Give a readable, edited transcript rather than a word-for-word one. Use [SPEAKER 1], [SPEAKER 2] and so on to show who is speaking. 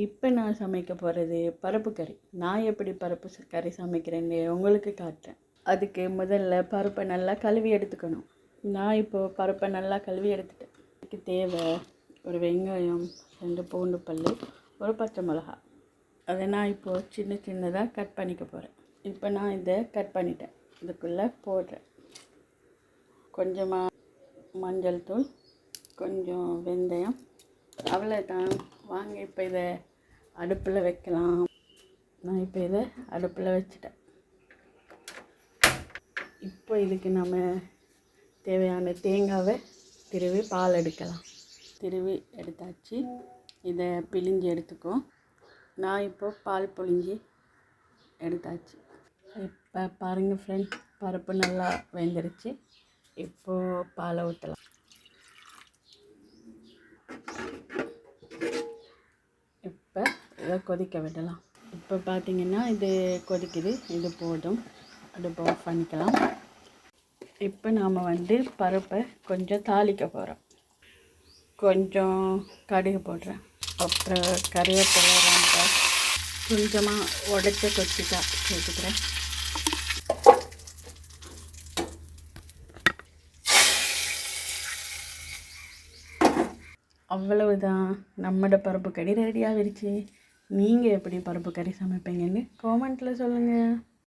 [SPEAKER 1] இப்போ நான் சமைக்க போகிறது பருப்பு கறி. நான் எப்படி பருப்பு கறி சமைக்கிறேன்னு உங்களுக்கு காட்டுறேன். அதுக்கு முதல்ல பருப்பை நல்லா கழுவி எடுத்துக்கணும். நான் இப்போது பருப்பை நல்லா கழுவி எடுத்துட்டேன். அதுக்கு தேவை ஒரு வெங்காயம், 2 பூண்டு பல், ஒரு பச்சை மிளகா. அதை நான் இப்போது சின்ன சின்னதாக கட் பண்ணிக்க போகிறேன். இப்போ நான் இதை கட் பண்ணிட்டேன். இதுக்குள்ளே போடுறேன் கொஞ்சமாக மஞ்சள் தூள், கொஞ்சம் வெந்தயம், அவ்வளோதான். வாங்க இப்போ இதை அடுப்பில் வைக்கலாம். நான் இப்போ இதை அடுப்பில் வச்சுட்டேன். இப்போ இதுக்கு நம்ம தேவையான தேங்காவை திருவி பால் எடுக்கலாம். திருவி எடுத்தாச்சு. இதை பிழிஞ்சு எடுத்துக்கோ. நான் இப்போ பால் பிழிஞ்சி எடுத்தாச்சு. இப்போ பாருங்கள் ஃப்ரெண்ட், பருப்பு நல்லா வெந்துருச்சு. இப்போது பாலை ஊற்றலாம். இப்போ இதை கொதிக்க விடலாம். இப்போ பார்த்திங்கன்னா இது கொதிக்குது. இது போதும். அடுப்பை ஆஃப் பண்ணிக்கலாம். இப்போ நாம் பருப்பை கொஞ்சம் தாளிக்க போகிறோம். கொஞ்சம் கடுகு போடுறேன். அப்புறம் கறிவேப்பிலை கொஞ்சமாக உடைச்ச கொச்சிக்காய் சேர்த்துக்கிறேன். அவ்வளவுதான், நம்மளோட பருப்பு கறி ரெடி ஆகிடுச்சு. நீங்கள் எப்படி பருப்பு கறி சமைப்பீங்கன்னு கமெண்ட்டில் சொல்லுங்கள்.